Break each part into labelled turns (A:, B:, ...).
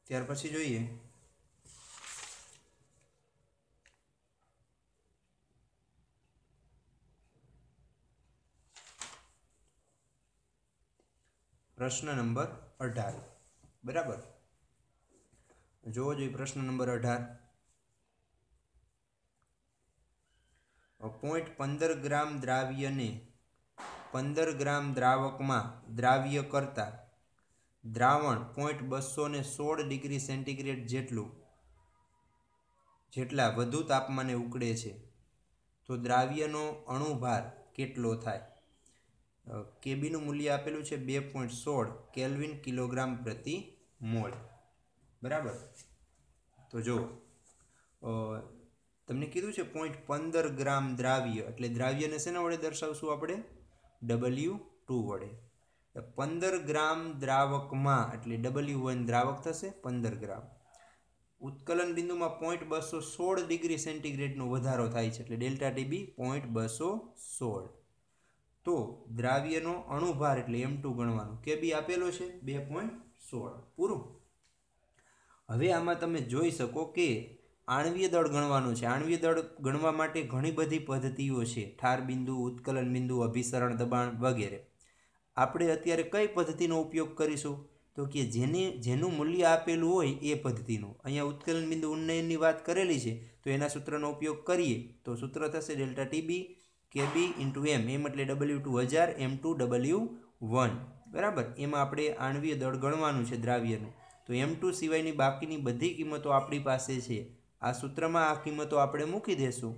A: ત્યાર પછી જોઈએ પ્રશ્ન નંબર 18 બરાબર। જોવો જોઈએ પ્રશ્ન નંબર 18 0.15 ગ્રામ દ્રાવ્યને 15 ગ્રામ દ્રાવકમાં દ્રાવ્ય કરતા દ્રાવણ 216 ડિગ્રી સેન્ટીગ્રેડ જેટલા વધુ તાપમાને ઉકળે છે તો દ્રાવ્યનો અણુભાર કેટલો થાય। કેબીનું મૂલ્ય આપેલું છે 2.16 કેલ્વિન કિલોગ્રામ પ્રતિ મોલ બરાબર। તો જો તમને કીધું છે 0.15 ગ્રામ દ્રાવ્ય એટલે દ્રાવ્યને શેના વડે દર્શાવશું આપણે W2 વડે। 15 ગ્રામ દ્રાવકમાં એટલે W1 દ્રાવક થશે 15 ગ્રામ ઉત્કલન બિંદુમાં 0.216 ડિગ્રી સેન્ટીગ્રેડનો વધારો થાય છે એટલે ડેલ્ટા ટીબી 0.216 તો દ્રાવ્યનો અણુભાર એટલે M2 ગણવાનો કેબી આપેલો છે 2.16 પૂરું। હવે આમાં તમે જોઈ શકો કે आणवीय दળ ગણવાનો છે। आणवीय દળ ગણવા માટે ઘણી બધી પદ્ધતિઓ છે ઠાર બિંદુ ઉત્કલન બિંદુ અભિસરણ દબાણ વગેરે। આપણે અત્યારે કઈ પદ્ધતિનો ઉપયોગ કરીશું તો કે જેનું મૂલ્ય આપેલું હોય એ પદ્ધતિનું। અહીંયા ઉત્કલન બિંદુ ઉન્નયનની વાત કરેલી છે તો એના સૂત્રનો ઉપયોગ કરીએ તો સૂત્ર થશે ડેલ્ટા ટીબી કેબી ઇન્ટુ એમ એટલે W2 1000 M2 W1 બરાબર। એમાં આપણે आणवीय દળ ગણવાનું છે દ્રાવ્યનું તો M2 સિવાયની બાકીની બધી કિંમતો આપણી પાસે છે। આ સૂત્રમાં આ કિંમતો આપણે મૂકી દેશું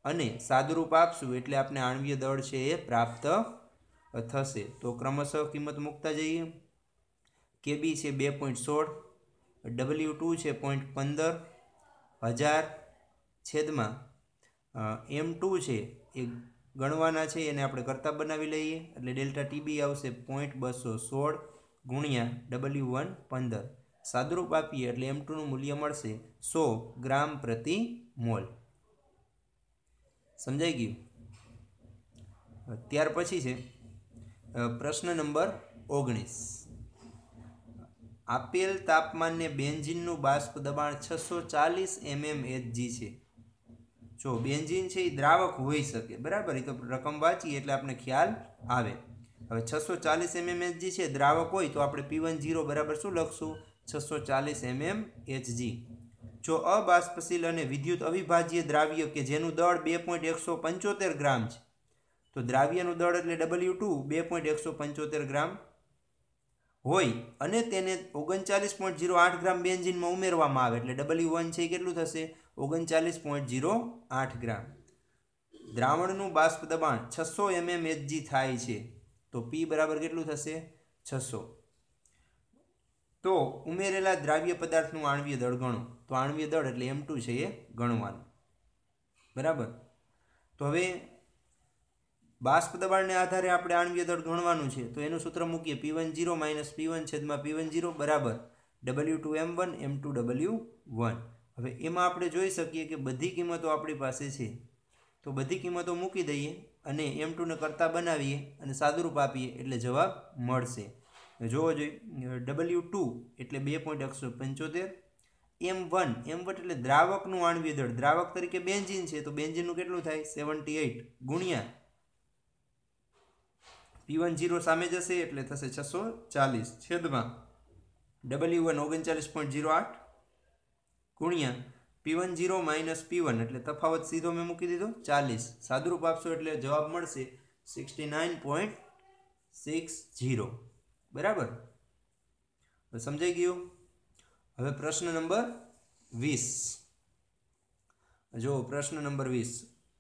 A: અને સાદુરૂપ આપશું એટલે આપણે आणवीय દળ છે એ પ્રાપ્ત થશે। તો ક્રમશઃ કિંમત મૂકતા જઈએ। કેબી છે 2.16 W2 છે 0.15 1000 છેદમાં M2 છે એ ગણવાના છે એને આપણે કરતા બનાવી લઈએ એટલે ડેલ્ટા ટીબી આવશે 0.216 ગુણ્યા W1 15 સાદુરૂપ આપીએ એટલે M2 નું મૂલ્ય મળશે 100 ગ્રામ પ્રતિ મોલ। સમજાઈ ગયું। ત્યાર પછી છે પ્રશ્ન નંબર 19 આપેલ તાપમાને બેન્ઝીનનું બાષ્પ દબાણ 640 mmHg છે। જો બેન્ઝીન છે એ દ્રાવક હોઈ શકે બરાબર એ તો રકમ વાંચીએ એટલે આપણે ખ્યાલ આવે। હવે 640 mmHg છે દ્રાવક હોય તો આપણે P10 બરાબર શું લખશું 640 mmHg। જો અબાષ્પશીલ અને વિદ્યુત અવિભાજ્ય દ્રાવ્ય કે જેનું દળ 2.175 ગ્રામ છે તો દ્રાવ્યનું દળ એટલે W2 2.175 ગ્રામ હોય અને તેને 39.08 ગ્રામ બેન્ઝીનમાં ઉમેરવામાં આવે એટલે W1 છે કેટલું થશે 39.08 ગ્રામ। દ્રાવણનું બાષ્પ દબાણ 600 mmHg થાય છે તો P બરાબર કેટલું થશે 600। તો ઉમેરેલા દ્રાવ્ય પદાર્થનું आणवीय દળ ગણો તો आणवीय દળ એટલે M2 છે એ ગણવાનું બરાબર। તો હવે બાષ્પ દબાણને આધારે આપણે आणवीय દળ ગણવાનું છે તો એનું સૂત્ર મૂકીએ P10 - P1 છેદમાં P10 બરાબર W2 M1 M2 W1। હવે એમાં આપણે જોઈ શકીએ કે બધી કિંમતો આપણી પાસે છે તો બધી કિંમતો મૂકી દઈએ અને M2 ને કરતા બનાવીએ અને સાદુરૂપ આપીએ એટલે જવાબ મળશે। જોવો જોઈએ W2 એટલે 2.175 M1 એટલે દ્રાવકનું आणवीय દળ દ્રાવક તરીકે બેન્ઝીન છે તો બેન્ઝીનનું કેટલું થાય 78 ગુણ્યા P10 સામે જશે એટલે થશે 640 છેદમાં W1 39.08 ગુણ્યા P10 - P1 એટલે તફાવત સીધો મેં મૂકી દીધો 40 સાદુરૂપ આપશો એટલે જવાબ મળશે 69.60 બરાબર। સમજાઈ ગયું। હવે પ્રશ્ન નંબર 20 જો પ્રશ્ન નંબર 20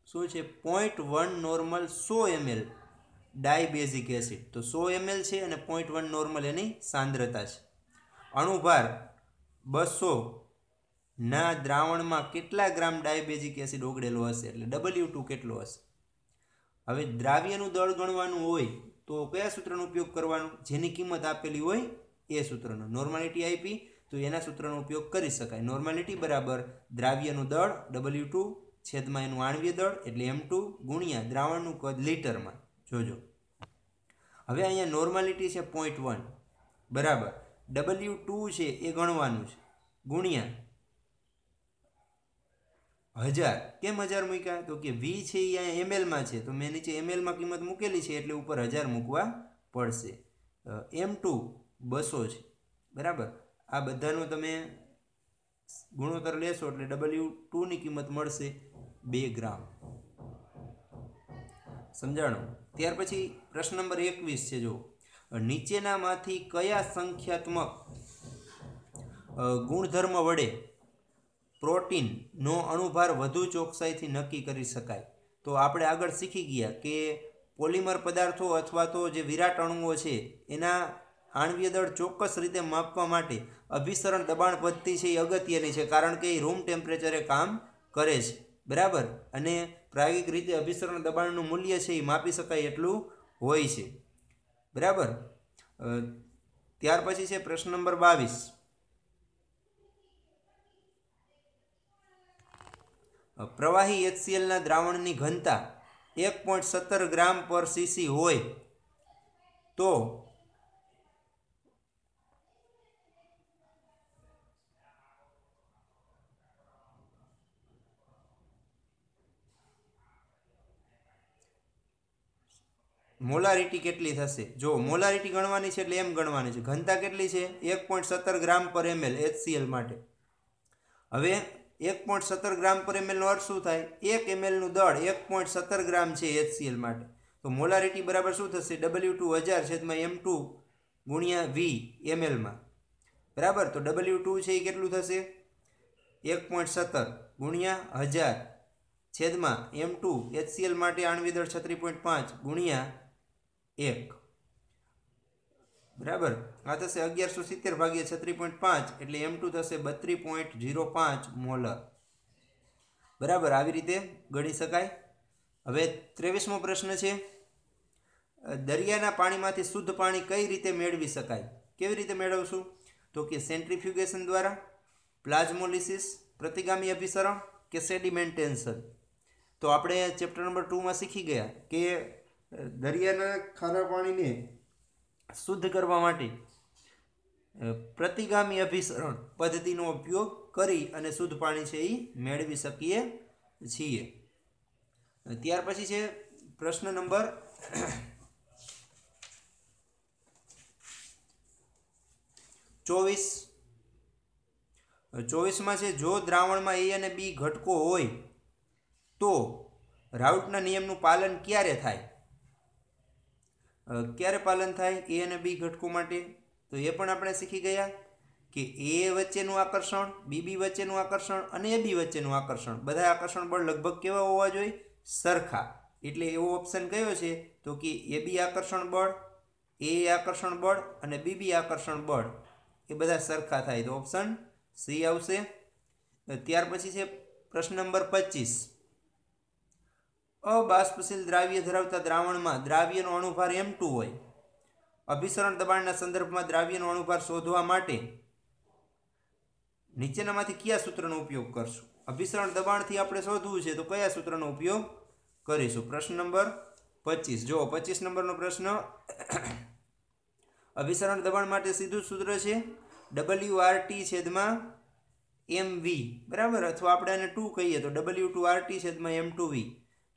A: શું છે 0.1 નોર્મલ 100 ml ડાયબેઝિક એસિડ તો 100 ml છે અને 0.1 નોર્મલ એની સાંદ્રતા છે। અણુભાર 200 ના દ્રાવણમાં કેટલા ગ્રામ ડાયબેઝિક એસિડ ઓગળેલો હશે એટલે W2 કેટલો હશે। હવે દ્રાવ્યનું દળ ગણવાનું હોય તો કયા સૂત્રનો ઉપયોગ કરવાનો જેની કિંમત આપેલી હોય એ સૂત્રનો। નોર્માલિટી આપી તો એના સૂત્રનો ઉપયોગ કરી શકાય। નોર્માલિટી બરાબર દ્રાવ્યનું દળ W2 છેદમાં એનું आणवीय દળ એટલે M2 ગુણ્યા દ્રાવણનું કદ લીટરમાં। જોજો હવે અહીંયા નોર્માલિટી છે 0.1 બરાબર W2 છે એ ગણવાનું છે ગુણ્યા 1000. કેમ 1000 મૂક્યા? તો કે વી છે એ અહીંયા ml છે, તો મેં નીચે ml કિંમત મૂકેલી છે એટલે ઉપર 1000 મૂકવા પડશે. M2 200 છે, બરાબર. આ બધાનો તમે ગુણોત્તર લેશો એટલે W2 ની કિંમત મળશે 2 ગ્રામ. સમજાણું? ત્યાર પછી પ્રશ્ન નંબર 21 છે. જો નીચેનામાંથી કયા સંખ્યાત્મક ગુણધર્મ વડે પ્રોટીનનો અણુભાર વધુ ચોકસાઈથી નક્કી કરી શકાય? તો આપણે આગળ શીખી ગયા કે પોલિમર પદાર્થો અથવા તો જે વિરાટ અણુઓ છે એના આણ્વીય દળ ચોક્કસ રીતે માપવા માટે અભિસરણ દબાણ પદ્ધતિ છે એ અગત્યની છે, કારણ કે એ રૂમ ટેમ્પરેચરે કામ કરે છે, બરાબર. અને પ્રાયોગિક રીતે અભિસરણ દબાણનું મૂલ્ય છે એ માપી શકાય એટલું હોય છે, બરાબર. ત્યાર પછી છે પ્રશ્ન નંબર 22. પ્રવાહી HCl ના દ્રાવણની ઘનતા 1.17 ગ્રામ પર સીસી હોય તો મોલારિટી કેટલી થશે? જો મોલારિટી ગણવાની છે એટલે એમ ગણવાની છે. ઘનતા કેટલી છે? 1.17 ગ્રામ પર ml HCl માટે. હવે 1.17 ગ્રામ પર ml નો અર્થ શું થાય? 1 ml નું દળ 1.17 ગ્રામ છે HCl માટે. તો મોલારિટી બરાબર શું થશે? W2 1000 છેદમાં M2 ગુણ્યા V ml માં, બરાબર. તો W2 છે એ કેટલું થશે? 1.17 ગુણ્યા 1000 છેદમાં M2 HCl માટે આણ્વીય દળ 36.5 ગુણ્યા 1, બરાબર. આ થશે 1170 ભાગ્યા 36.5 એટલે M2 થશે 32.05 મોલર, બરાબર. આવી રીતે ગણી શકાય. હવે 23મો પ્રશ્ન છે. દરિયાના પાણીમાંથી શુદ્ધ પાણી કઈ રીતે મેળવી શકાય? કેવી રીતે મેળવશું? તો કે સેન્ટ્રીફ્યુગેશન દ્વારા, પ્લાઝ્મોલિસિસ, પ્રતિગામી અભિસરણ કે સેડિમેન્ટેશન. તો આપણે ચેપ્ટર નંબર 2 માં શીખી ગયા કે દરિયાના ખારા પાણીને શુદ્ધ કરવા માટે પ્રતિગામી અભિસરણ પદ્ધતિનો ઉપયોગ કરી અને શુદ્ધ પાણી છે એ મેળવી શકીએ છીએ. ત્યાર પછી છે પ્રશ્ન નંબર 24માં છે. જો દ્રાવણમાં A અને B ઘટકો હોય તો રાઉટના નિયમનું પાલન ક્યારે થાય? ક્યારે પાલન થાય A અને B ઘટકો માટે? તો એ પણ આપણે શીખી ગયા કે A વચ્ચેનું આકર્ષણ, BB વચ્ચેનું આકર્ષણ અને AB વચ્ચેનું આકર્ષણ, બધા આકર્ષણ બળ લગભગ કેવા હોવા જોઈએ? સરખા. એટલે એવો ઓપ્શન કયો છે? તો કે AB આકર્ષણ બળ, A આકર્ષણ બળ અને BB આકર્ષણ બળ એ બધા સરખા થાય, તો ઓપ્શન C આવશે. ત્યાર પછી છે પ્રશ્ન નંબર 25. અબાષ્પશીલ દ્રાવ્ય ધરાવતા દ્રાવણમાં દ્રાવ્યનો અણુભાર M2 હોય. અભિસરણ દબાણના સંદર્ભમાં દ્રાવ્યનો અણુભાર શોધવા માટે નીચેનામાંથી કયા સૂત્રનો ઉપયોગ કરશું? અભિસરણ દબાણથી આપણે શોધવું છે તો કયા સૂત્રનો ઉપયોગ કરીશું? પ્રશ્ન નંબર 25. જો 25 નંબરનો પ્રશ્ન. અભિસરણ દબાણ માટે સીધું સૂત્ર છે WRT છેદમાં MV, બરાબર. અથવા આપણે આને 2 કહીએ તો W2RT છેદમાં M2V.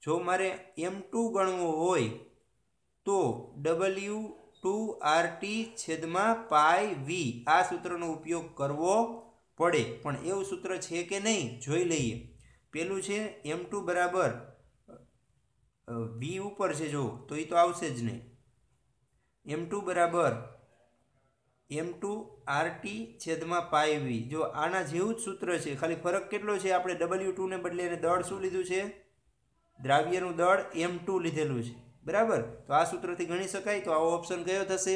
A: જો મારે M2 ગણવું હોય તો W2RT છેદમાં પાઈ V આ સૂત્રનો ઉપયોગ કરવો પડે. પણ એવું સૂત્ર છે કે નહીં જોઈ લઈએ. પેલું છે M2 બરાબર V ઉપર છે, જો તો એ તો આવશે જ નહીં. M2 બરાબર M2RT છેદમાં પાઈ V. જો આના જેવું જ સૂત્ર છે, ખાલી ફરક કેટલો છે? આપણે W2 ને બદલે એને દળ શું લીધું છે? દ્રાવ્યનું દળ M2 લીધેલું છે, બરાબર. તો આ સૂત્રથી ગણી શકાય. તો આવો ઓપ્શન કયો થશે?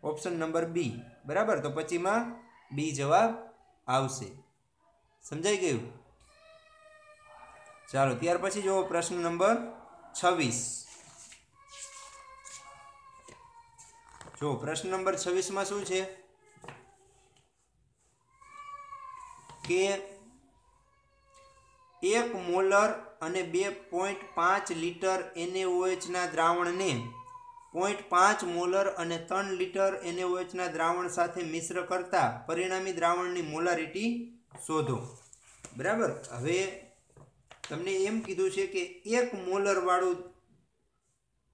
A: ઓપ્શન નંબર B, બરાબર. તો 25માં B જવાબ આવશે. સમજાઈ ગયું? ચાલો ત્યાર પછી જો પ્રશ્ન નંબર 26. જો પ્રશ્ન નંબર 26માં શું છે કે 1 મોલર અને 2.5 લિટર NaOH ના દ્રાવણને 0.5 મોલર અને 3 લિટર NaOH ના દ્રાવણ સાથે મિશ્ર કરતા પરિણામી દ્રાવણની મોલારિટી શોધો। બરાબર, હવે તમને એમ કીધું છે કે 1 મોલર વાળું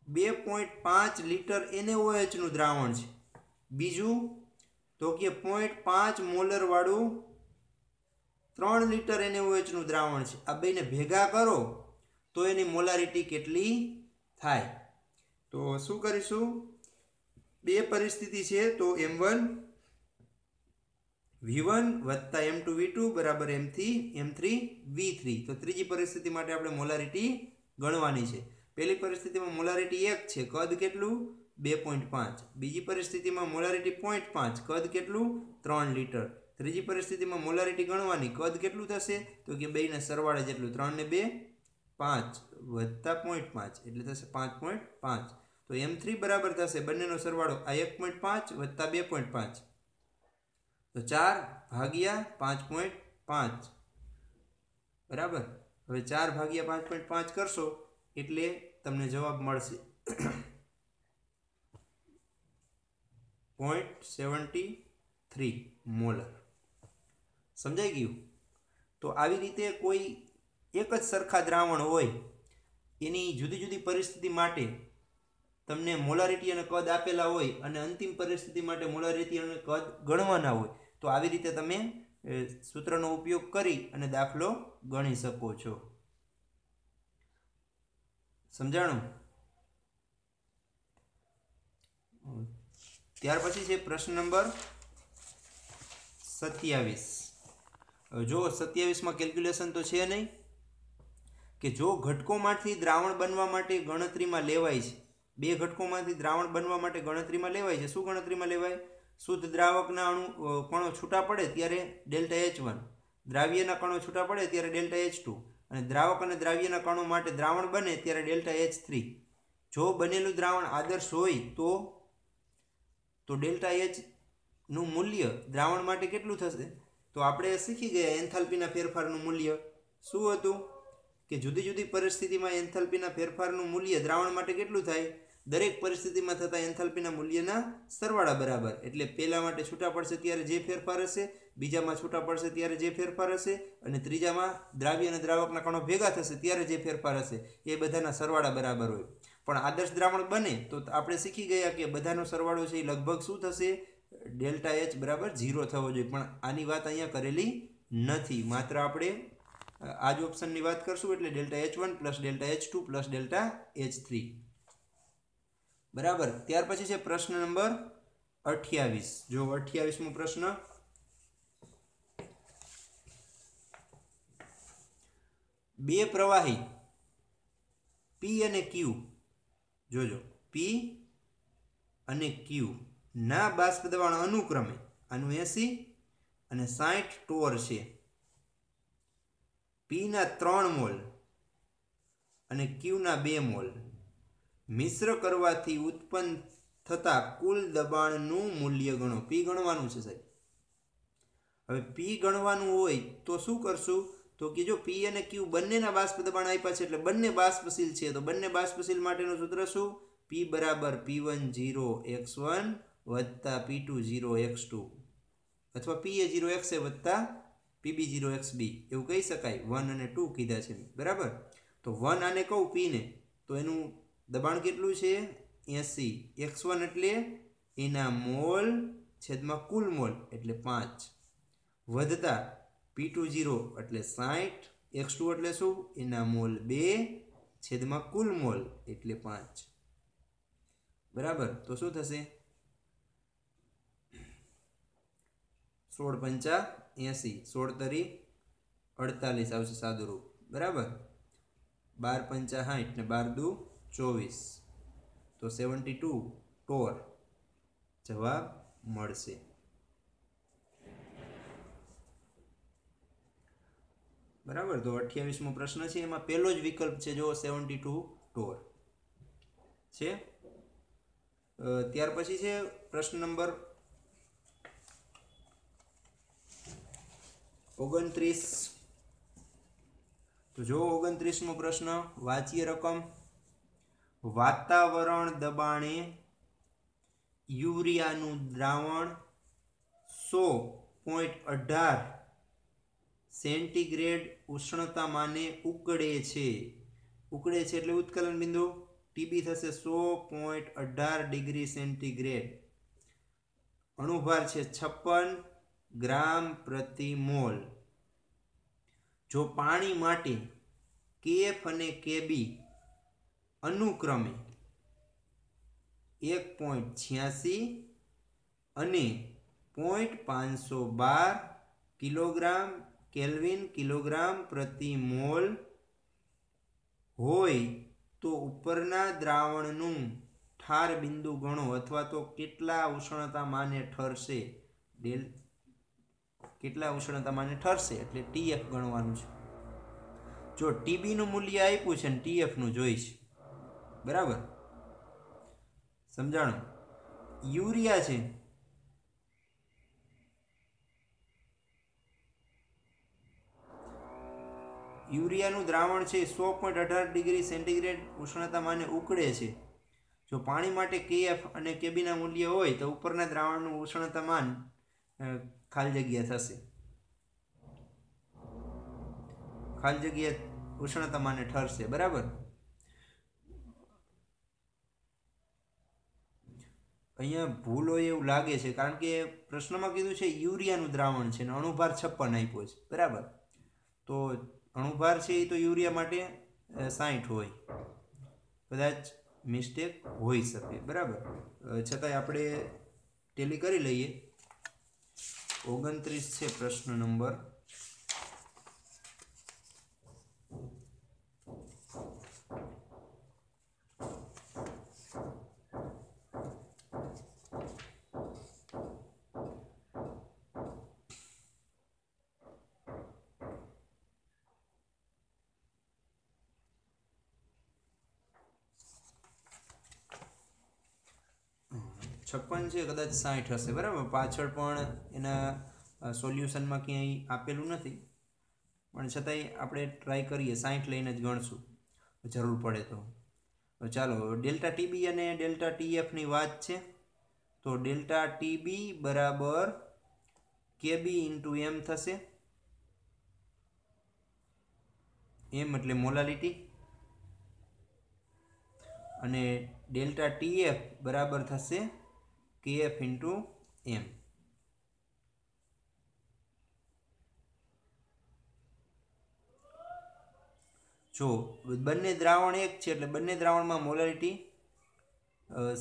A: 2.5 લિટર NaOH નું દ્રાવણ છે, બીજું તો કે 0.5 મોલર વાળું 3 લિટર NaOH નું દ્રાવણ છે। આ બેને ભેગા કરો તો એની મોલારિટી કેટલી થાય? તો શું કરીશું? બે પરિસ્થિતિ છે, તો M1 V1 વત્તા M2 V2 બરાબર M3 V3। તો ત્રીજી પરિસ્થિતિ માટે આપણે મોલારિટી ગણવાની છે। પહેલી પરિસ્થિતિમાં મોલારિટી 1 છે, કદ કેટલું? 2.5। બીજી પરિસ્થિતિમાં મોલારિટી 0.5, કદ કેટલું? 3 લિટર। ત્રીજી પરિસ્થિતિમાં મોલારિટી ગણવાની, કદ કેટલું થશે? તો કે બેયના સરવાળે જેટલું, 3 ને 2 5 વત્તા 0.5 એટલે થશે 5.5। તો M3 બરાબર થશે બંનેનો સરવાળો આ 1.5 વત્તા 2.5, તો 4 ભાગ્યા 5.5 બરાબર। હવે 4 ભાગ્યા 5.5 કરશો એટલે તમને જવાબ મળશે 0.73 મોલર। સમજાઈ ગયું? તો આવી રીતે કોઈ એક જ સરખા દ્રાવણ હોય એની જુદી જુદી પરિસ્થિતિ માટે તમને મોલારિટી અને કદ આપેલા હોય અને અંતિમ પરિસ્થિતિ માટે મોલારિટી અને કદ ગણવાના હોય, તો આવી રીતે તમે સૂત્રનો ઉપયોગ કરી અને દાખલો ગણી શકો છો। સમજાણું? ત્યાર પછી છે પ્રશ્ન નંબર 27। જો 27માં કેલ્ક્યુલેશન તો છે નહીં કે જો ઘટકોમાંથી દ્રાવણ બનવા માટે ગણતરીમાં લેવાય છે, બે ઘટકોમાંથી દ્રાવણ બનવા માટે ગણતરીમાં લેવાય છે, શું ગણતરીમાં લેવાય? શુદ્ધ દ્રાવકના કણો છૂટા પડે ત્યારે ડેલ્ટા H1, દ્રાવ્યના કણો છૂટા પડે ત્યારે ડેલ્ટા H2 અને દ્રાવક અને દ્રાવ્યના કણો માટે દ્રાવણ બને ત્યારે ડેલ્ટા H3। જો બનેલું દ્રાવણ આદર્શ હોય તો ડેલ્ટા H નું મૂલ્ય દ્રાવણ માટે કેટલું થશે? તો આપણે શીખી ગયા એન્થાલ્પીના ફેરફારનું મૂલ્ય શું હતું કે જુદી જુદી પરિસ્થિતિમાં એન્થાલ્પીના ફેરફારનું મૂલ્ય દ્રાવણ માટે કેટલું થાય? દરેક પરિસ્થિતિમાં થતા એન્થાલ્પીના મૂલ્યના સરવાળા બરાબર। એટલે પહેલા માટે છૂટા પડશે ત્યારે જે ફેરફાર હશે, બીજામાં છૂટા પડશે ત્યારે જે ફેરફાર હશે અને ત્રીજામાં દ્રાવ્ય અને દ્રાવકના કણો ભેગા થશે ત્યારે જે ફેરફાર હશે એ બધાના સરવાળા બરાબર હોય। પણ આદર્શ દ્રાવણ બને તો આપણે શીખી ગયા કે બધાનો સરવાળો છે એ લગભગ શું થશે? ડેલ્ટા H બરાબર 0 થવો જોઈએ, પણ આની વાત અહીંયા કરેલી નથી। માત્ર આપણે આ જ ઓપ્શનની વાત કરશું એટલે delta H1 plus delta H2 plus delta H3 બરાબર। ત્યાર પછી છે પ્રશ્ન નંબર 28। જો 28મો પ્રશ્ન, બે પ્રવાહી P અને Q, જોજો P અને Q ના બાષ્પ દબાણ અનુક્રમે આનું 80 અને 60 ટોર છે। P ના 3 મોલ અને Q ના 2 મોલ મિશ્ર કરવાથી ઉત્પન્ન થતા કુલ દબાણનું મૂલ્ય ગણો। P ગણવાનું છે સાહેબ। હવે P ગણવાનું હોય તો શું કરશું? તો કે જો P અને Q બંનેના બાષ્પ દબાણ આપ્યા છે એટલે બંને બાષ્પશીલ છે, તો બંને બાષ્પશીલ માટેનું સૂત્ર શું? P બરાબર P10x1 વત્તા P20x2 અથવા PA0xa વત્તા PB0xb એવું કહી શકાય। 1 અને 2 કીધા છે બરાબર। તો 1 આને કહું P ને તો એનું દબાણ કેટલું છે? 80। x1 એટલે એના મોલ છેદમાં કુલ મોલ એટલે 5 વધતા P20 એટલે 60, x2 એટલે શું? એના મોલ 2 છેદમાં કુલ મોલ એટલે 5 બરાબર। તો શું થશે? 16 પંચા 80, 16 તરી 48 આવશે સાદું રૂપ બરાબર। 12 પંચા 60 ને 12 દુ 24, તો 72 ટોર જવાબ મળશે બરાબર। તો 28મો પ્રશ્ન છે એમાં પહેલો જ વિકલ્પ છે જો 72 ટોર છે। ત્યાર પછી છે પ્રશ્ન નંબર 29। તો જો 29મો પ્રશ્ન, વાચ્ય રકમ વાતાવરણ દબાણે યુરિયાનું દ્રાવણ 100.18 સેન્ટીગ્રેડ ઉષ્ણતામાને ઉકળે છે એટલે ઉત્કલન બિંદુ ટીબી થશે 100.18 ડિગ્રી સેન્ટીગ્રેડ. અણુભાર છે 56 ગ્રામ પ્રતિ મોલ. જો પાણી માટે કેએફ અને કેબી અનુક્રમે 1.86 અને 0.512 કિલોગ્રામ કેલ્વિન કિલોગ્રામ પ્રતિ મોલ હોય તો ઉપરના દ્રાવણનું ઠાર બિંદુ ગણો અથવા તો કેટલા ઉષ્ણતામાને ઠરશે. કેટલા ઉષ્ણતામાને ઠરશે એટલે ટીએફ ગણવાનું છે. જો ટીબી નું મૂલ્ય આપ્યું છે ને ટીએફ નું જોઈશ. બરાબર સમજાણું. યુરિયા છે યુરિયાનું દ્રાવણ છે 100.18 ડિગ્રી સેન્ટીગ્રેડ ઉષ્ણતામાને ઉકળે છે. જો પાણી માટે કેએફ અને કેબીના મૂલ્ય હોય તો ઉપરના દ્રાવણનું ઉષ્ણતામાન ખાલી જગ્યા થશે. ખાલી જગ્યા ઉષ્ણતામાને ઠરશે. બરાબર. અહીંયા ભૂલ હોય એવું લાગે છે કારણ કે પ્રશ્નમાં કીધું છે યુરિયાનું દ્રાવણ છે અને અણુભાર 56 આપ્યો છે. બરાબર. તો અણુભાર છે એ તો યુરિયા માટે 60 હોય. કદાચ મિસ્ટેક હોઈ શકે. બરાબર. છતાંય આપણે ટેલી કરી લઈએ. 29 છે પ્રશ્ન નંબર. છપ્પન છે કદાચ 60 હશે. બરાબર. પાછળ પણ એના સોલ્યુશનમાં ક્યાંય આપેલું નથી પણ છતાંય આપણે ટ્રાય કરીએ. 60 લઈને જ ગણશું જરૂર પડે તો. ચાલો ડેલ્ટા ટીબી અને ડેલ્ટા ટીએફની વાત છે. તો ડેલ્ટા ટીબી બરાબર કેબી ઇન્ટુ એમ થશે. એમ એટલે મોલાલિટી. અને ડેલ્ટા ટીએફ બરાબર થશે કેએફ ઇન્ટુ એમ. જો બંને દ્રાવણ એક છે એટલે બંને દ્રાવણમાં મોલાલિટી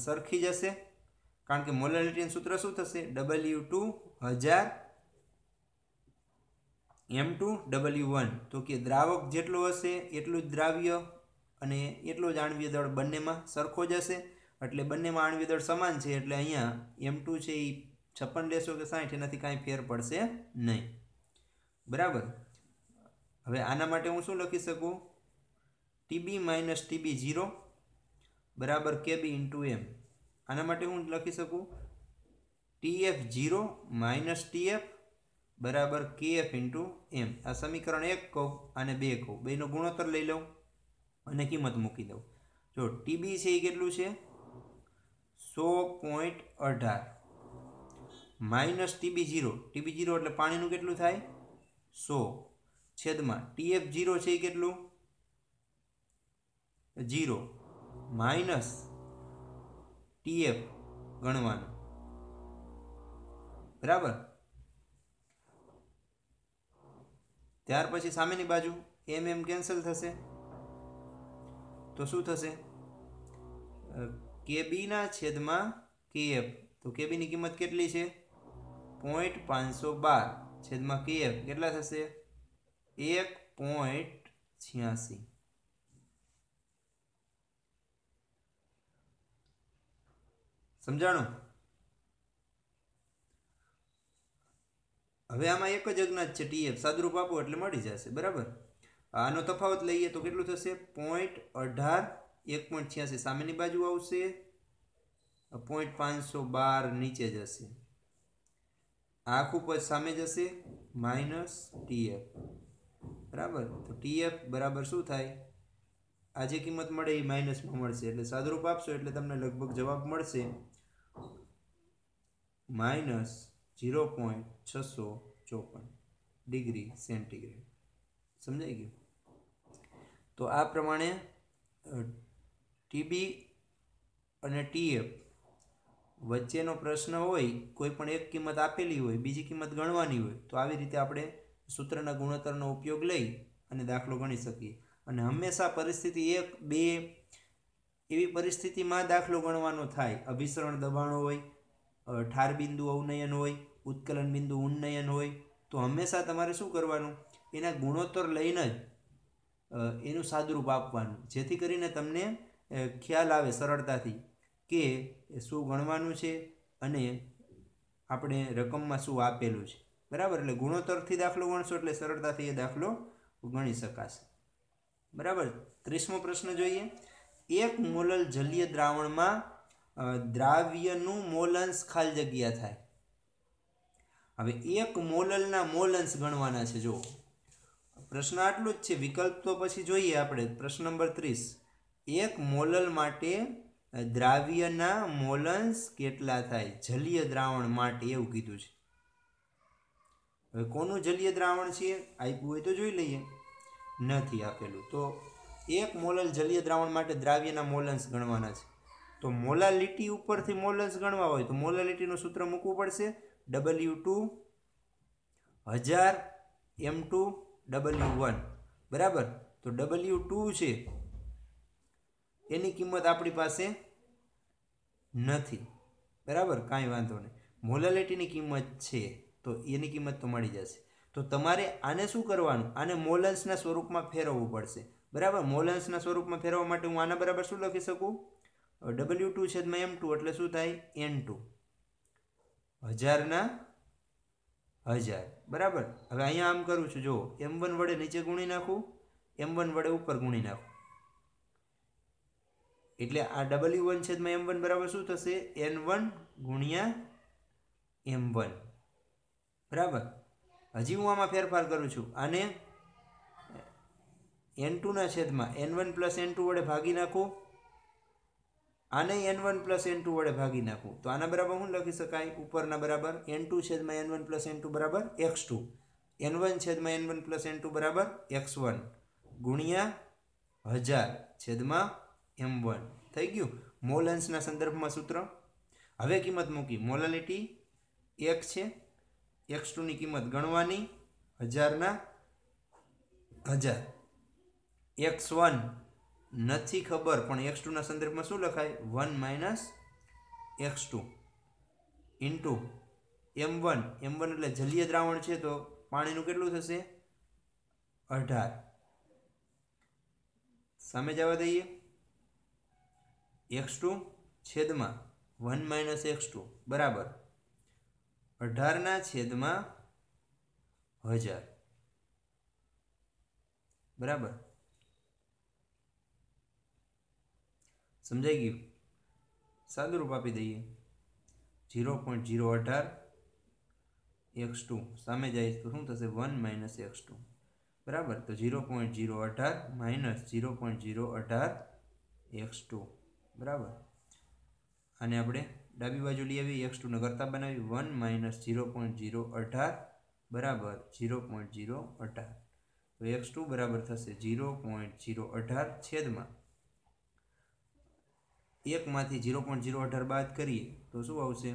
A: સરખી જશે કારણ કે મોલાલિટીનું સૂત્ર શું થશે W2 1000 M2 W1. તો કે દ્રાવક જેટલો હશે એટલું જ દ્રાવ્ય અને એટલો જ આણ્વીય દળ બંનેમાં સરખો જ હશે એટલે બંનેમાં આણ્વીય દળ સમાન છે એટલે અહીંયા M2 છે એ 56 લેશો કે 60 એનાથી કાંઈ ફેર પડશે નહીં. બરાબર. હવે આના માટે હું શું લખી શકું ટીબી માઇનસ ટીબી 0 બરાબર કેબી ઇન્ટુ એમ. આના માટે હું લખી શકું ટીએફ 0 માઇનસ ટીએફ બરાબર કેએફ ઇન્ટુ એમ. આ સમીકરણ 1 કહું આને 2 કહું. બેનો ગુણોત્તર લઈ લઉં અને કિંમત મૂકી દઉં. જો ટીબી છે એ કેટલું છે 100.18 માઇનસ ટીબી 0. ટીબી 0 એટલે પાણીનું કેટલું થાય 100 છેદમાં ટીએફ 0 છે એ કેટલું 0 માઇનસ ટીએફ ગણવાનું. બરાબર. ત્યાર પછી સામેની બાજુ એમ એમ કેન્સલ થશે તો શું થશે કેબીના છેદમાં કેએફ. તો કેબીની કિંમત કેટલી છે 0.512 છેદમાં કેએફ કેટલા થશે 1.86. સમજાણું. હવે આમાં એક જ અજ્ઞાત છે ટીએફ. સાદુરૂપ આપો એટલે મળી જશે. બરાબર. આનો તફાવત લઈએ તો કેટલું થશે 0.18 1.86 સામેની બાજુ આવશે 0.512 નીચે જશે. આખું પદ સામે જશે માઇનસ ટીએફ. બરાબર. તો ટીએફ બરાબર શું થાય આ જે કિંમત મળે એ માઇનસમાં મળશે, એટલે સાદુરૂપ આપશો એટલે તમને લગભગ જવાબ મળશે -0.654 ડિગ્રી સેન્ટીગ્રેડ. સમજાઈ ગયું? તો આ પ્રમાણે ટીબી અને ટીએફ વચ્ચેનો પ્રશ્ન હોય, કોઈ પણ એક કિંમત આપેલી હોય, બીજી કિંમત ગણવાની હોય, તો આવી રીતે આપણે સૂત્રના ગુણોત્તરનો ઉપયોગ લઈ અને દાખલો ગણી શકીએ. અને હંમેશા પરિસ્થિતિ 1, 2 એવી પરિસ્થિતિમાં દાખલો ગણવાનો થાય. અભિસરણ દબાણો હોય, ઠાર બિંદુ અવનયન હોય, ઉત્કલન બિંદુ ઉન્નયન હોય, તો હંમેશા તમારે શું કરવાનું? એના ગુણોત્તર લઈને જ એનું સાદુરૂપ આપવાનું, જેથી કરીને તમને ખ્યાલ આવે સરળતાથી કે શું ગણવાનું છે અને આપણે રકમમાં શું આપેલું છે. બરાબર? એટલે ગુણોત્તરથી દાખલો ગણશો એટલે સરળતાથી એ દાખલો ગણી શકાશે. બરાબર? 30મો પ્રશ્ન જોઈએ. એક મોલલ જલીય દ્રાવણમાં દ્રાવ્યનું મોલંશ ખાલી જગ્યા થાય. હવે એક મોલલના મોલંશ ગણવાના છે. જો પ્રશ્ન આટલું જ છે, વિકલ્પ તો પછી જોઈએ આપણે. પ્રશ્ન નંબર 30, એક મોલલ માટે દ્રાવ્યના મોલંશ કેટલા થાય જલીય દ્રાવણ માટે, એવું કીધું છે. હવે કોનું જલીય દ્રાવણ છે આપ્યું હોય તો જોઈ લઈએ. નથી આપેલું. તો એક મોલલ જલીય દ્રાવણ માટે દ્રાવ્યના મોલંશ ગણવાના છે. તો મોલાલિટી ઉપરથી મોલંશ ગણવા હોય તો મોલાલિટીનું સૂત્ર મૂકવું પડશે, W2 1000 M2 W1. બરાબર? તો W2 છે એની કિંમત આપણી પાસે નથી. બરાબર? કાંઈ વાંધો નહીં. મોલાલિટીની કિંમત છે તો એની કિંમત તો મળી જશે. તો તમારે આને શું કરવાનું? આને મોલન્સના સ્વરૂપમાં ફેરવવું પડશે. બરાબર? મોલન્સના સ્વરૂપમાં ફેરવવા માટે હું આના બરાબર શું લખી શકું? W2 છેદમાં M2 એટલે શું થાય? N2. 1000 ના 1000. બરાબર? હવે અહીંયા આમ કરું છું, જો M1 વડે નીચે ગુણી નાખું, M1 વડે ઉપર ગુણી નાખું, એટલે આ W1 છેદમાં M1 બરાબર શું થશે? N1 ગુણ્યા M1. બરાબર? હજી હું આમાં ફેરફાર કરું છું, આને N2 ના છેદમાં N1 પ્લસ N2 વડે ભાગી નાખું, આને N1 પ્લસ N2 વડે ભાગી નાખું, તો આના બરાબર શું લખી શકાય? ઉપરના બરાબર N2 છેદમાં N1 પ્લસ N2 બરાબર X2, N1 છેદમાં N1 પ્લસ N2 બરાબર X1 ગુણ્યા 1000 છેદમાં M1. થઈ ગયું? મોલન્સના સંદર્ભમાં સૂત્ર. હવે કિંમત મૂકી. મોલાલિટી 1 છે, X2 ની કિંમત ગણવાની, 1000 ના 1000. X1 નથી ખબર પણ X2 ના સંદર્ભમાં શું લખાય? 1 - X2 ઇન્ટુ M1. M1 એટલે જલીય દ્રાવણ છે તો પાણીનું કેટલું થશે? 18. સામે જવા દઈએ. X2 છેદમાં 1 - X2 બરાબર 18 ના છેદમાં 1000. બરાબર? સમજાઈ ગયું? સાદુરૂપ આપી દઈએ. 0.018 X2 સામે જાય તો શું થશે? 1 - X2. બરાબર? તો 0.018 માઇનસ 0.018 X2. બરાબર? આને આપણે ડાબી બાજુ લઈ આવી, X2 ને કરતા બનાવી. 1 - 0.018 બરાબર 0.018. તો X2 બરાબર થશે 0.018 છેદમાં 1 માંથી 0.018 બાદ કરીએ તો શું આવશે?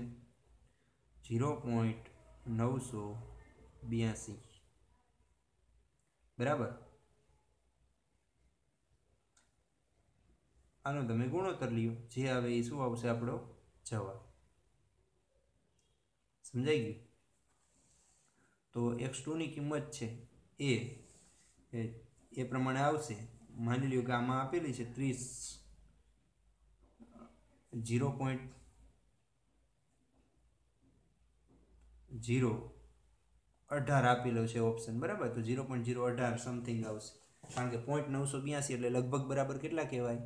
A: 0.982. બરાબર? આનો તમે ગુણોત્તર લ્યો, જે આવે એ શું આવશે આપણો જવાબ. સમજાઈ ગયું? તો X2 ની કિંમત છે એ પ્રમાણે આવશે. માની લ્યો કે આમાં આપેલી છે 30, 0.018 આપેલો છે ઓપ્શન. બરાબર? તો 0.018 સમથિંગ આવશે, કારણ કે 0.982 એટલે લગભગ બરાબર કેટલા કહેવાય?